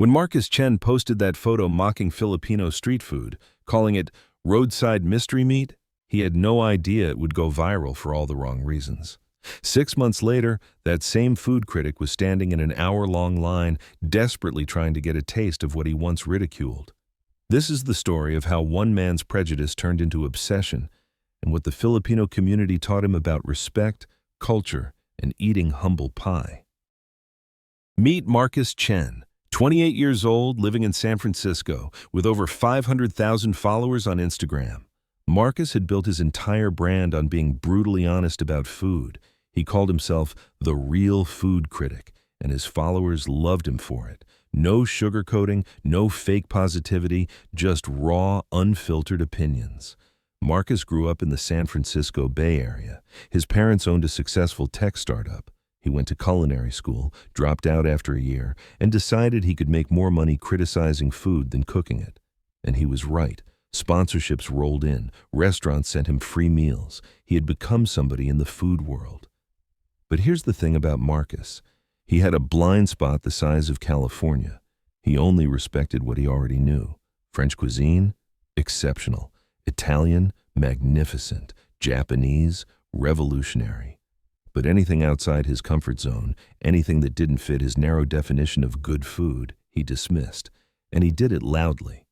When Marcus Chen posted that photo mocking Filipino street food, calling it roadside mystery meat, he had no idea it would go viral for all the wrong reasons. 6 months later, that same food critic was standing in an hour-long line, desperately trying to get a taste of what he once ridiculed. This is the story of how one man's prejudice turned into obsession, and what the Filipino community taught him about respect, culture, and eating humble pie. Meet Marcus Chen, 28 years old, living in San Francisco, with over 500,000 followers on Instagram. Marcus had built his entire brand on being brutally honest about food. He called himself the real food critic, and his followers loved him for it. No sugarcoating, no fake positivity, just raw, unfiltered opinions. Marcus grew up in the San Francisco Bay Area. His parents owned a successful tech startup. He went to culinary school, dropped out after a year, and decided he could make more money criticizing food than cooking it. And he was right. Sponsorships rolled in. Restaurants sent him free meals. He had become somebody in the food world. But here's the thing about Marcus. He had a blind spot the size of California. He only respected what he already knew. French cuisine? Exceptional. Italian? Magnificent. Japanese? Revolutionary. But anything outside his comfort zone, anything that didn't fit his narrow definition of good food, he dismissed. And he did it loudly.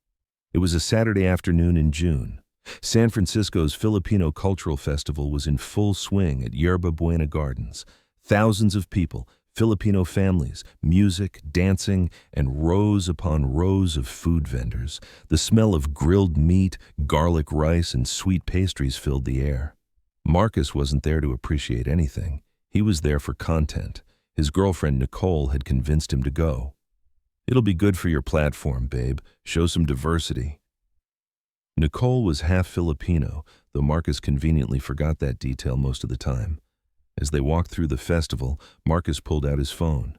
It was a Saturday afternoon in June. San Francisco's Filipino Cultural Festival was in full swing at Yerba Buena Gardens. Thousands of people, Filipino families, music, dancing, and rows upon rows of food vendors. The smell of grilled meat, garlic rice, and sweet pastries filled the air. Marcus wasn't there to appreciate anything. He was there for content. His girlfriend Nicole had convinced him to go. "It'll be good for your platform, babe. Show some diversity." Nicole was half Filipino, though Marcus conveniently forgot that detail most of the time. As they walked through the festival, Marcus pulled out his phone.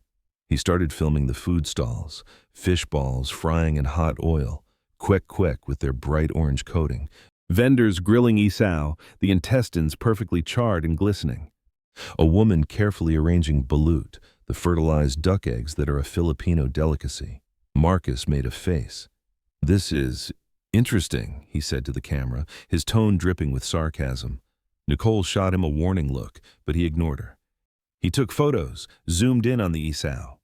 He started filming the food stalls, fish balls frying in hot oil, kwek with their bright orange coating, vendors grilling isaw, the intestines perfectly charred and glistening. A woman carefully arranging balut, the fertilized duck eggs that are a Filipino delicacy. Marcus made a face. "This is interesting," he said to the camera, his tone dripping with sarcasm. Nicole shot him a warning look, but he ignored her. He took photos, zoomed in on the isaw.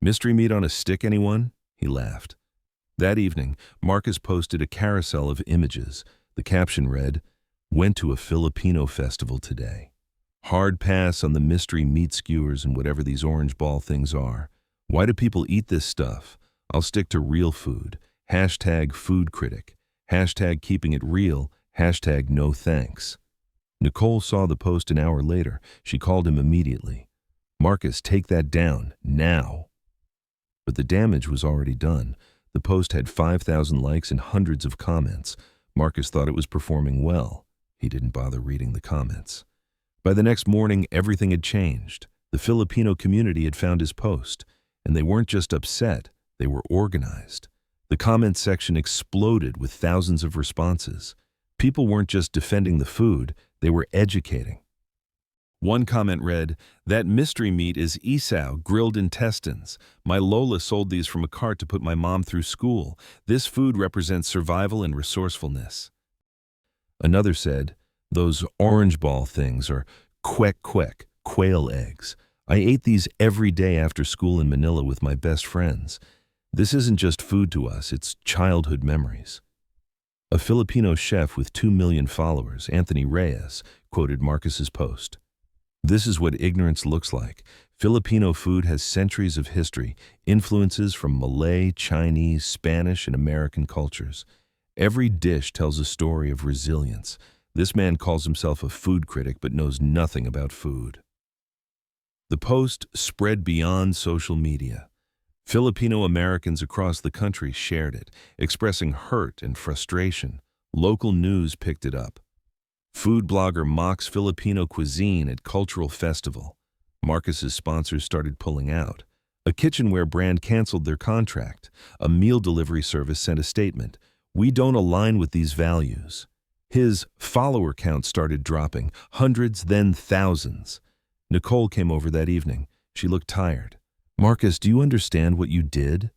"Mystery meat on a stick, anyone?" He laughed. That evening, Marcus posted a carousel of images. The caption read, "Went to a Filipino festival today. Hard pass on the mystery meat skewers and whatever these orange ball things are. Why do people eat this stuff? I'll stick to real food. Hashtag food critic. Hashtag keeping it real. Hashtag no thanks." Nicole saw the post an hour later. She called him immediately. "Marcus, take that down, now." But the damage was already done. The post had 5,000 likes and hundreds of comments. Marcus thought it was performing well. He didn't bother reading the comments. By the next morning, everything had changed. The Filipino community had found his post, and they weren't just upset, they were organized. The comment section exploded with thousands of responses. People weren't just defending the food, they were educating. One comment read, "That mystery meat is isaw, grilled intestines. My Lola sold these from a cart to put my mom through school. This food represents survival and resourcefulness." Another said, "Those orange ball things are kwek, quail eggs. I ate these every day after school in Manila with my best friends. This isn't just food to us, it's childhood memories." A Filipino chef with 2 million followers, Anthony Reyes, quoted Marcus's post. "This is what ignorance looks like. Filipino food has centuries of history, influences from Malay, Chinese, Spanish, and American cultures. Every dish tells a story of resilience. This man calls himself a food critic but knows nothing about food." The post spread beyond social media. Filipino Americans across the country shared it, expressing hurt and frustration. Local news picked it up. Food blogger mocks Filipino cuisine at cultural festival. Marcus's sponsors started pulling out. A kitchenware brand canceled their contract. A meal delivery service sent a statement, "We don't align with these values." His follower count started dropping, hundreds, then thousands. Nicole came over that evening. She looked tired. "Marcus, do you understand what you did?"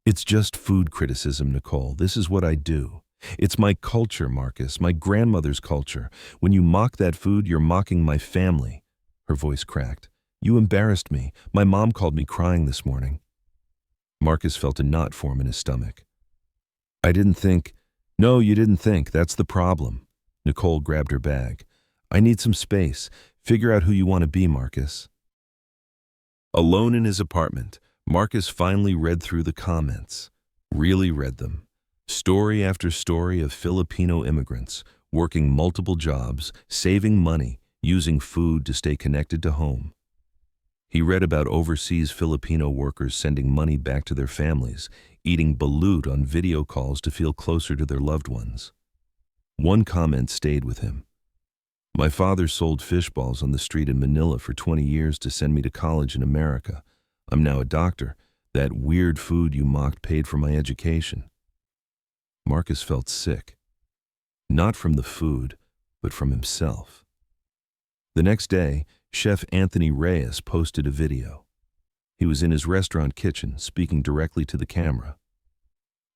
It's just food criticism, Nicole. This is what I do. It's my culture, Marcus, my grandmother's culture. When you mock that food, you're mocking my family. Her voice cracked. You embarrassed me. My mom called me crying this morning. Marcus felt a knot form in his stomach. I didn't think. No, you didn't think. That's the problem. Nicole grabbed her bag. I need some space. Figure out who you want to be, Marcus. Alone in his apartment, Marcus finally read through the comments. Really read them. Story after story of Filipino immigrants, working multiple jobs, saving money, using food to stay connected to home. He read about overseas Filipino workers sending money back to their families, eating balut on video calls to feel closer to their loved ones. One comment stayed with him. My father sold fish balls on the street in Manila for 20 years to send me to college in America. I'm now a doctor. That weird food you mocked paid for my education. Marcus felt sick. Not from the food, but from himself. The next day, Chef Anthony Reyes posted a video. He was in his restaurant kitchen, speaking directly to the camera.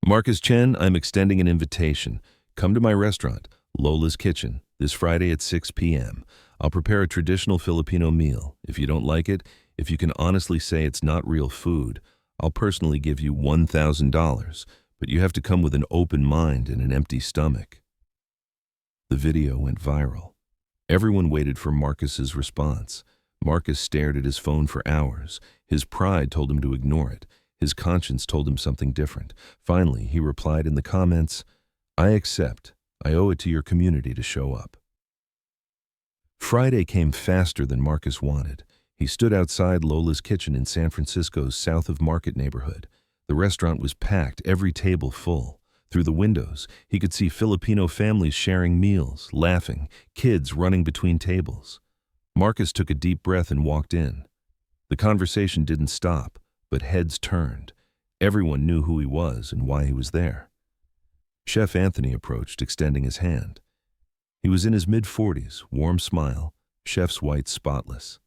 Marcus Chen, I'm extending an invitation. Come to my restaurant, Lola's Kitchen, this Friday at 6 p.m. I'll prepare a traditional Filipino meal. If you don't like it, if you can honestly say it's not real food, I'll personally give you $1,000, but you have to come with an open mind and an empty stomach. The video went viral. Everyone waited for Marcus's response. Marcus stared at his phone for hours. His pride told him to ignore it. His conscience told him something different. Finally, he replied in the comments, I accept. I owe it to your community to show up. Friday came faster than Marcus wanted. He stood outside Lola's Kitchen in San Francisco's South of Market neighborhood. The restaurant was packed, every table full. Through the windows, he could see Filipino families sharing meals, laughing, kids running between tables. Marcus took a deep breath and walked in. The conversation didn't stop, but heads turned. Everyone knew who he was and why he was there. Chef Anthony approached, extending his hand. He was in his mid-40s, warm smile, chef's white spotless.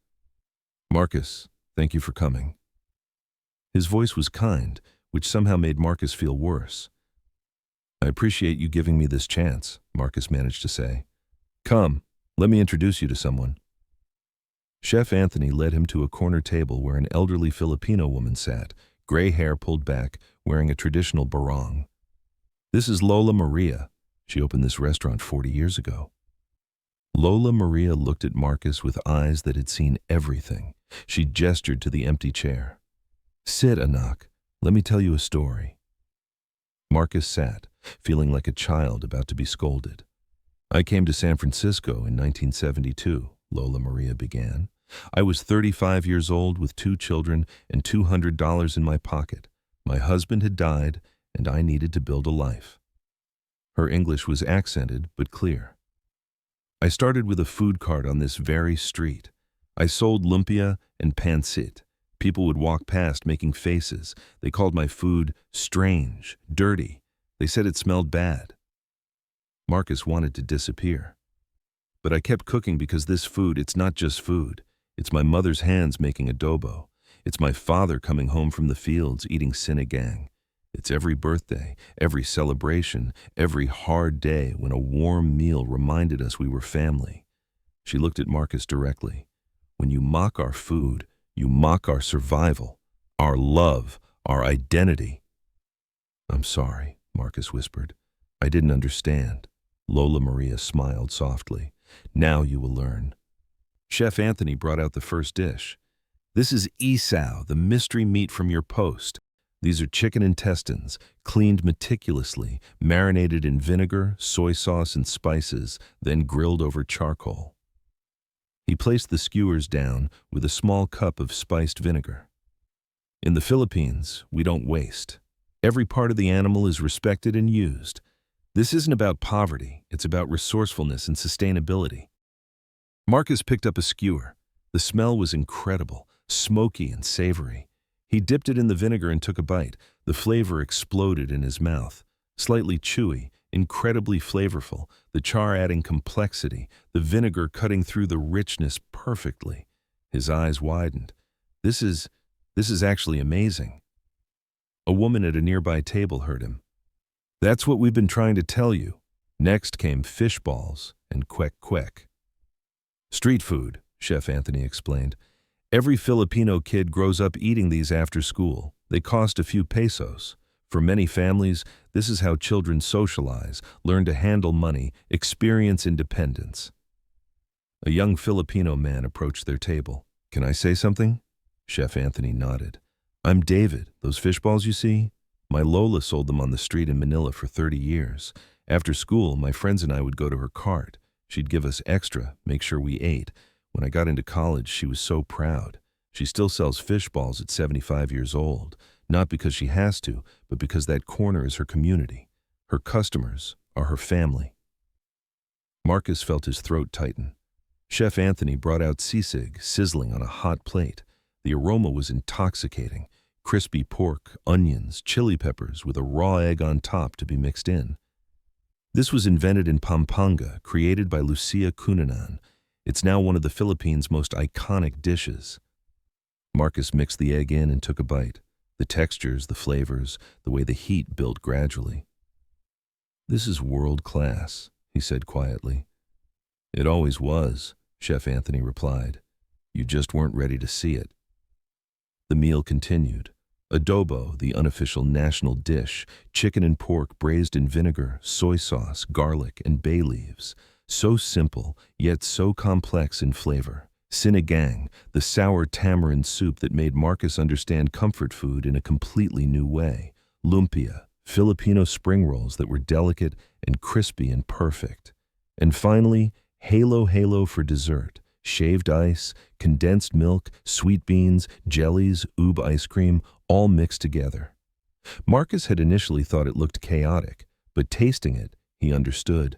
Marcus, thank you for coming. His voice was kind, which somehow made Marcus feel worse. I appreciate you giving me this chance, Marcus managed to say. Come, let me introduce you to someone. Chef Anthony led him to a corner table where an elderly Filipino woman sat, gray hair pulled back, wearing a traditional barong. This is Lola Maria. She opened this restaurant 40 years ago. Lola Maria looked at Marcus with eyes that had seen everything. She gestured to the empty chair. Sit, Anak. Let me tell you a story. Marcus sat, feeling like a child about to be scolded. I came to San Francisco in 1972, Lola Maria began. I was 35 years old with 2 children and $200 in my pocket. My husband had died, and I needed to build a life. Her English was accented but clear. I started with a food cart on this very street. I sold lumpia and pancit. People would walk past making faces. They called my food strange, dirty. They said it smelled bad. Marcus wanted to disappear. But I kept cooking because this food, it's not just food. It's my mother's hands making adobo. It's my father coming home from the fields eating sinigang. It's every birthday, every celebration, every hard day when a warm meal reminded us we were family. She looked at Marcus directly. When you mock our food, you mock our survival, our love, our identity. I'm sorry, Marcus whispered. I didn't understand. Lola Maria smiled softly. Now you will learn. Chef Anthony brought out the first dish. This is isaw, the mystery meat from your post. These are chicken intestines, cleaned meticulously, marinated in vinegar, soy sauce, and spices, then grilled over charcoal. He placed the skewers down with a small cup of spiced vinegar. In the Philippines, we don't waste. Every part of the animal is respected and used. This isn't about poverty, it's about resourcefulness and sustainability. Marcus picked up a skewer. The smell was incredible, smoky and savory. He dipped it in the vinegar and took a bite. The flavor exploded in his mouth. Slightly chewy, incredibly flavorful, the char adding complexity, the vinegar cutting through the richness perfectly. His eyes widened. This is actually amazing. A woman at a nearby table heard him. "That's what we've been trying to tell you." Next came fish balls and quack quack. "Street food," Chef Anthony explained. "Every Filipino kid grows up eating these after school. They cost a few pesos. For many families, this is how children socialize, learn to handle money, experience independence." A young Filipino man approached their table. "Can I say something?" Chef Anthony nodded. "I'm David. Those fish balls you see? My Lola sold them on the street in Manila for 30 years. After school, my friends and I would go to her cart. She'd give us extra, make sure we ate. When I got into college, she was so proud. She still sells fish balls at 75 years old, not because she has to, but because that corner is her community. Her customers are her family." Marcus felt his throat tighten. Chef Anthony brought out sisig, sizzling on a hot plate. The aroma was intoxicating. Crispy pork, onions, chili peppers with a raw egg on top to be mixed in. This was invented in Pampanga, created by Lucia Cunanan. It's now one of the Philippines' most iconic dishes. Marcus mixed the egg in and took a bite. The textures, the flavors, the way the heat built gradually. "This is world class," he said quietly. "It always was," Chef Anthony replied. "You just weren't ready to see it." The meal continued. Adobo, the unofficial national dish, chicken and pork braised in vinegar, soy sauce, garlic, and bay leaves. So simple, yet so complex in flavor. Sinigang, the sour tamarind soup that made Marcus understand comfort food in a completely new way. Lumpia, Filipino spring rolls that were delicate and crispy and perfect. And finally, halo for dessert. Shaved ice, condensed milk, sweet beans, jellies, oob ice cream, all mixed together. Marcus had initially thought it looked chaotic, but tasting it, he understood.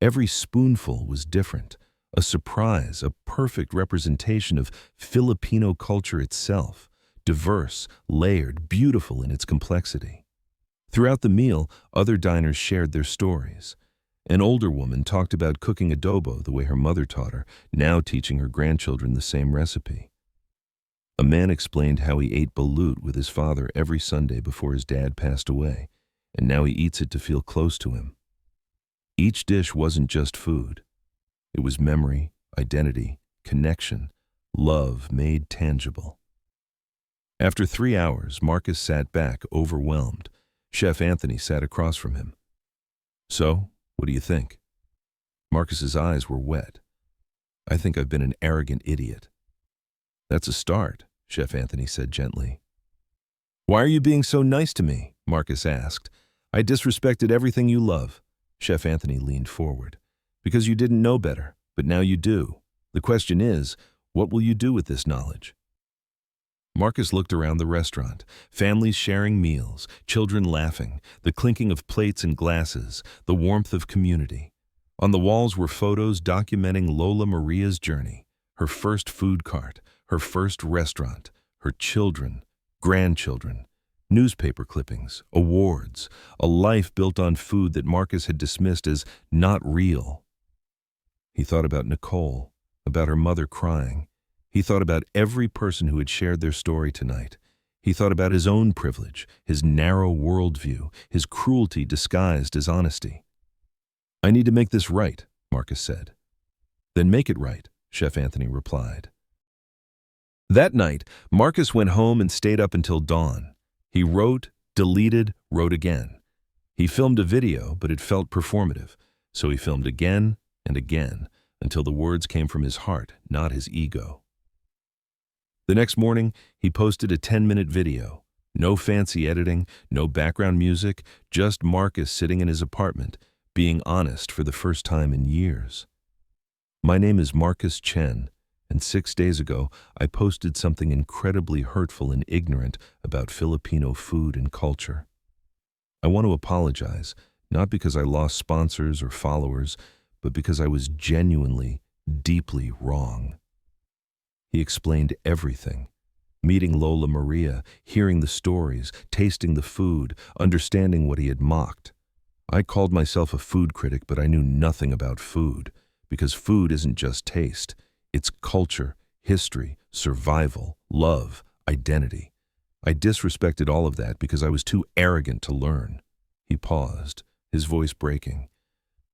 Every spoonful was different, a surprise, a perfect representation of Filipino culture itself, diverse, layered, beautiful in its complexity. Throughout the meal, other diners shared their stories. An older woman talked about cooking adobo the way her mother taught her, now teaching her grandchildren the same recipe. A man explained how he ate balut with his father every Sunday before his dad passed away, and now he eats it to feel close to him. Each dish wasn't just food. It was memory, identity, connection, love made tangible. After 3 hours, Marcus sat back, overwhelmed. Chef Anthony sat across from him. "So, what do you think?" Marcus's eyes were wet. "I think I've been an arrogant idiot." "That's a start," Chef Anthony said gently. "Why are you being so nice to me?" Marcus asked. "I disrespected everything you love." Chef Anthony leaned forward. "Because you didn't know better, but now you do. The question is, what will you do with this knowledge?" Marcus looked around the restaurant, families sharing meals, children laughing, the clinking of plates and glasses, the warmth of community. On the walls were photos documenting Lola Maria's journey, her first food cart, her first restaurant, her children, grandchildren, newspaper clippings, awards, a life built on food that Marcus had dismissed as not real. He thought about Nicole, about her mother crying. He thought about every person who had shared their story tonight. He thought about his own privilege, his narrow worldview, his cruelty disguised as honesty. "I need to make this right," Marcus said. "Then make it right," Chef Anthony replied. That night, Marcus went home and stayed up until dawn. He wrote, deleted, wrote again. He filmed a video, but it felt performative, so he filmed again and again until the words came from his heart, not his ego. The next morning, he posted a 10-minute video. No fancy editing, no background music, just Marcus sitting in his apartment, being honest for the first time in years. "My name is Marcus Chen, and 6 days ago, I posted something incredibly hurtful and ignorant about Filipino food and culture. I want to apologize, not because I lost sponsors or followers, but because I was genuinely, deeply wrong." He explained everything. Meeting Lola Maria, hearing the stories, tasting the food, understanding what he had mocked. "I called myself a food critic, but I knew nothing about food, because food isn't just taste. It's culture, history, survival, love, identity. I disrespected all of that because I was too arrogant to learn." He paused, his voice breaking.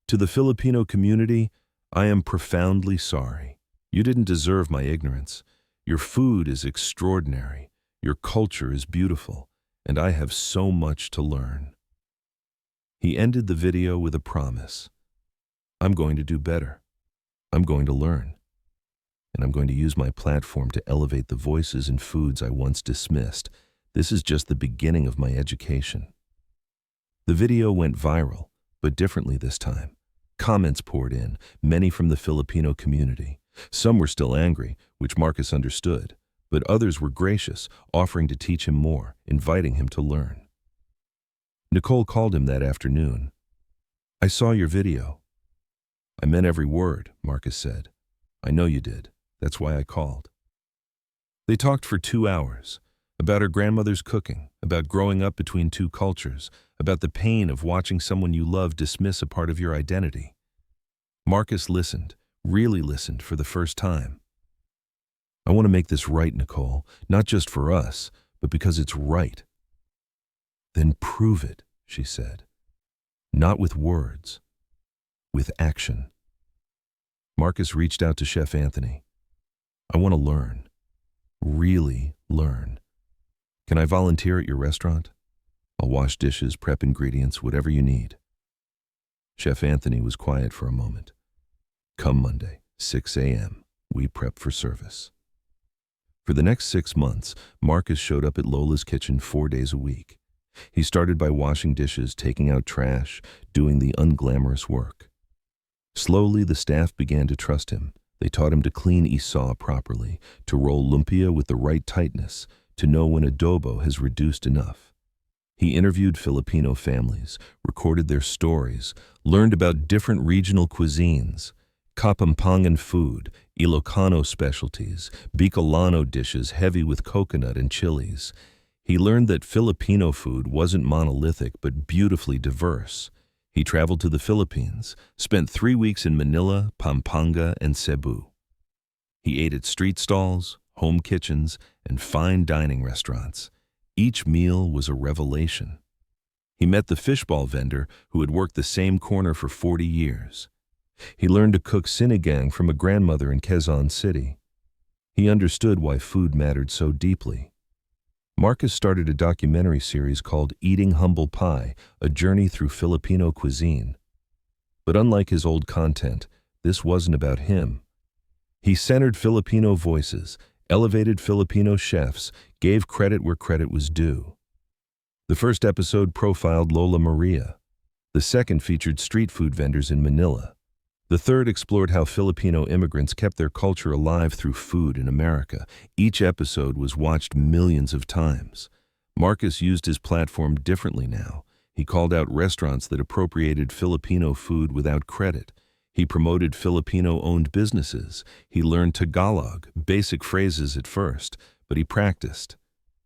"To the Filipino community, I am profoundly sorry. You didn't deserve my ignorance. Your food is extraordinary, your culture is beautiful, and I have so much to learn." He ended the video with a promise. "I'm going to do better. I'm going to learn. And I'm going to use my platform to elevate the voices and foods I once dismissed. This is just the beginning of my education." The video went viral, but differently this time. Comments poured in, many from the Filipino community. Some were still angry, which Marcus understood, but others were gracious, offering to teach him more, inviting him to learn. Nicole called him that afternoon. "I saw your video." "I meant every word," Marcus said. "I know you did. That's why I called." They talked for 2 hours, about her grandmother's cooking, about growing up between two cultures, about the pain of watching someone you love dismiss a part of your identity. Marcus listened, really listened for the first time. "I want to make this right, Nicole, not just for us, but because it's right." "Then prove it," she said. "Not with words, with action." Marcus reached out to Chef Anthony. "I want to learn, really learn. Can I volunteer at your restaurant? I'll wash dishes, prep ingredients, whatever you need." Chef Anthony was quiet for a moment. "Come Monday, 6 a.m., we prep for service." For the next 6 months, Marcus showed up at Lola's kitchen 4 days a week. He started by washing dishes, taking out trash, doing the unglamorous work. Slowly, the staff began to trust him. They taught him to clean isaw properly, to roll lumpia with the right tightness, to know when adobo has reduced enough. He interviewed Filipino families, recorded their stories, learned about different regional cuisines, Kapampangan food, Ilocano specialties, Bicolano dishes heavy with coconut and chilies. He learned that Filipino food wasn't monolithic but beautifully diverse. He traveled to the Philippines, spent 3 weeks in Manila, Pampanga, and Cebu. He ate at street stalls, home kitchens, and fine dining restaurants. Each meal was a revelation. He met the fishball vendor who had worked the same corner for 40 years. He learned to cook sinigang from a grandmother in Quezon City. He understood why food mattered so deeply. Marcus started a documentary series called Eating Humble Pie, a journey through Filipino cuisine. But unlike his old content, this wasn't about him. He centered Filipino voices, elevated Filipino chefs, gave credit where credit was due. The first episode profiled Lola Maria. The second featured street food vendors in Manila. The third explored how Filipino immigrants kept their culture alive through food in America. Each episode was watched millions of times. Marcus used his platform differently now. He called out restaurants that appropriated Filipino food without credit. He promoted Filipino-owned businesses. He learned Tagalog, basic phrases at first, but he practiced.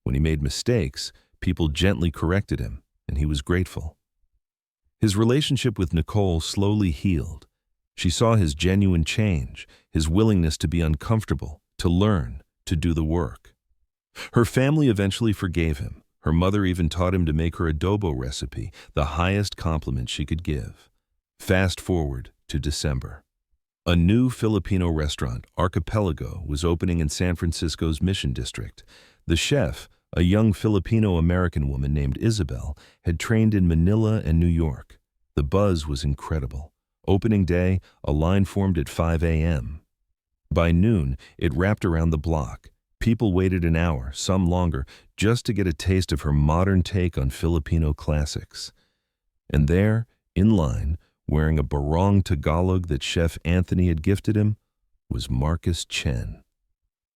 When he made mistakes, people gently corrected him, and he was grateful. His relationship with Nicole slowly healed. She saw his genuine change, his willingness to be uncomfortable, to learn, to do the work. Her family eventually forgave him. Her mother even taught him to make her adobo recipe, the highest compliment she could give. Fast forward to December. A new Filipino restaurant, Archipelago, was opening in San Francisco's Mission District. The chef, a young Filipino-American woman named Isabel, had trained in Manila and New York. The buzz was incredible. Opening day, a line formed at 5 a.m. By noon, it wrapped around the block. People waited an hour, some longer, just to get a taste of her modern take on Filipino classics. And there, in line, wearing a barong Tagalog that Chef Anthony had gifted him, was Marcus Chen.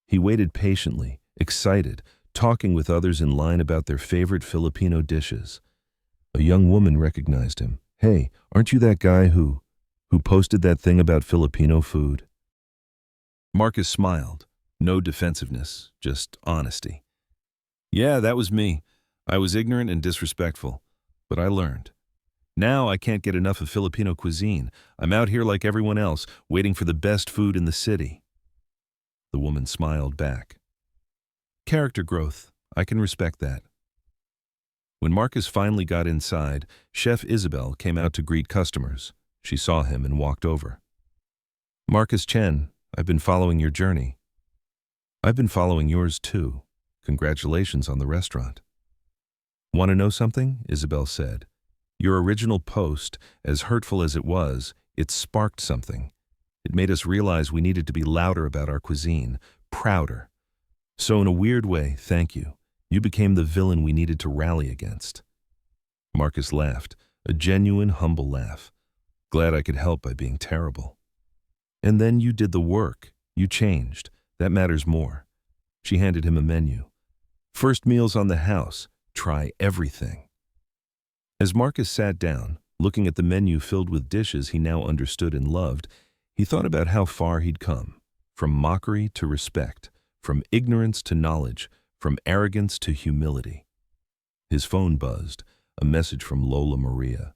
He waited patiently, excited, talking with others in line about their favorite Filipino dishes. A young woman recognized him. "Hey, aren't you that guy who posted that thing about Filipino food?" Marcus smiled. No defensiveness, just honesty. "Yeah, that was me. I was ignorant and disrespectful, but I learned. Now I can't get enough of Filipino cuisine. I'm out here like everyone else, waiting for the best food in the city." The woman smiled back. "Character growth. I can respect that. When Marcus finally got inside, Chef Isabel came out to greet customers. She saw him and walked over. Marcus Chen, I've been following your journey. I've been following yours too. Congratulations on the restaurant. Want to know something? Isabel said. Your original post, as hurtful as it was, it sparked something. It made us realize we needed to be louder about our cuisine, prouder. So in a weird way, thank you. You became the villain we needed to rally against. Marcus laughed, a genuine, humble laugh. Glad I could help by being terrible. And then you did the work. You changed. That matters more. She handed him a menu. First meals on the house. Try everything. As Marcus sat down, looking at the menu filled with dishes he now understood and loved, he thought about how far he'd come. From mockery to respect, from ignorance to knowledge, from arrogance to humility. His phone buzzed, a message from Lola Maria.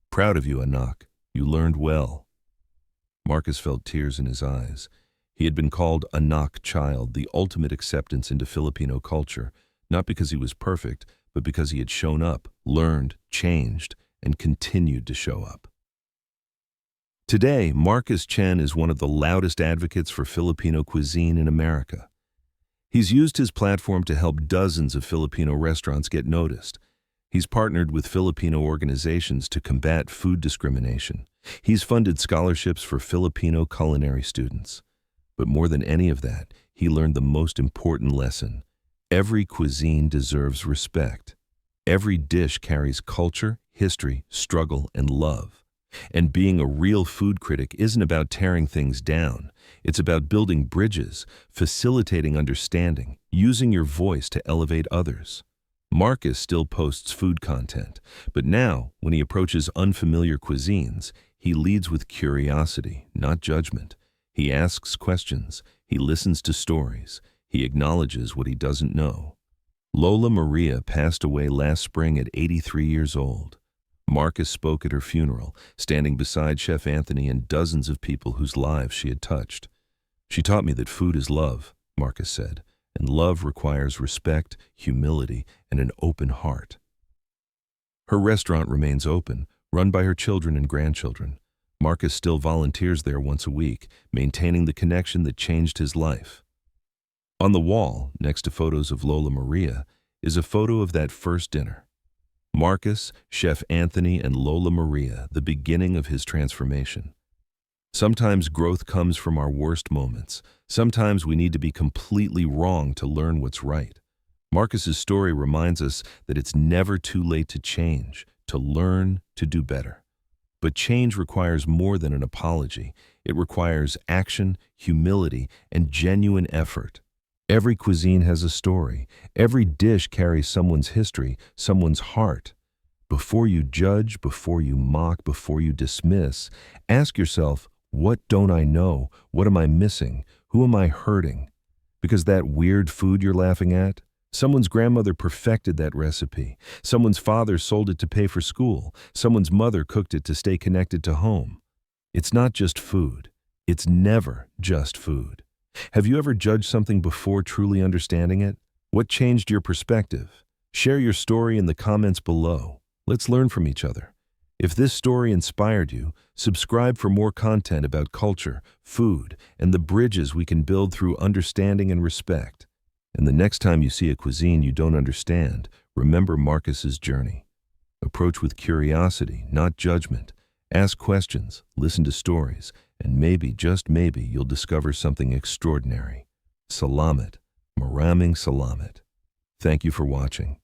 Proud of you, Anak. You learned well. Marcus felt tears in his eyes. He had been called Anak child, the ultimate acceptance into Filipino culture, not because he was perfect, but because he had shown up, learned, changed, and continued to show up. Today, Marcus Chen is one of the loudest advocates for Filipino cuisine in America. He's used his platform to help dozens of Filipino restaurants get noticed. He's partnered with Filipino organizations to combat food discrimination. He's funded scholarships for Filipino culinary students. But more than any of that, he learned the most important lesson. Every cuisine deserves respect. Every dish carries culture, history, struggle, and love. And being a real food critic isn't about tearing things down. It's about building bridges, facilitating understanding, using your voice to elevate others. Marcus still posts food content, but now, when he approaches unfamiliar cuisines, he leads with curiosity, not judgment. He asks questions, he listens to stories, he acknowledges what he doesn't know. Lola Maria passed away last spring at 83 years old. Marcus spoke at her funeral, standing beside Chef Anthony and dozens of people whose lives she had touched. She taught me that food is love, Marcus said, and love requires respect, humility, and an open heart. Her restaurant remains open, run by her children and grandchildren. Marcus still volunteers there once a week, maintaining the connection that changed his life. On the wall, next to photos of Lola Maria, is a photo of that first dinner. Marcus, Chef Anthony, and Lola Maria, the beginning of his transformation. Sometimes growth comes from our worst moments. Sometimes we need to be completely wrong to learn what's right. Marcus's story reminds us that it's never too late to change, to learn, to do better. But change requires more than an apology. It requires action, humility, and genuine effort. Every cuisine has a story. Every dish carries someone's history, someone's heart. Before you judge, before you mock, before you dismiss, ask yourself, what don't I know? What am I missing? Who am I hurting? Because that weird food you're laughing at, someone's grandmother perfected that recipe. Someone's father sold it to pay for school. Someone's mother cooked it to stay connected to home. It's not just food. It's never just food. Have you ever judged something before truly understanding it? What changed your perspective? Share your story in the comments below. Let's learn from each other. If this story inspired you, subscribe for more content about culture, food, and the bridges we can build through understanding and respect. And the next time you see a cuisine you don't understand, remember Marcus's journey. Approach with curiosity, not judgment. Ask questions, listen to stories, and maybe, just maybe, you'll discover something extraordinary. Salamat. Maraming salamat. Thank you for watching.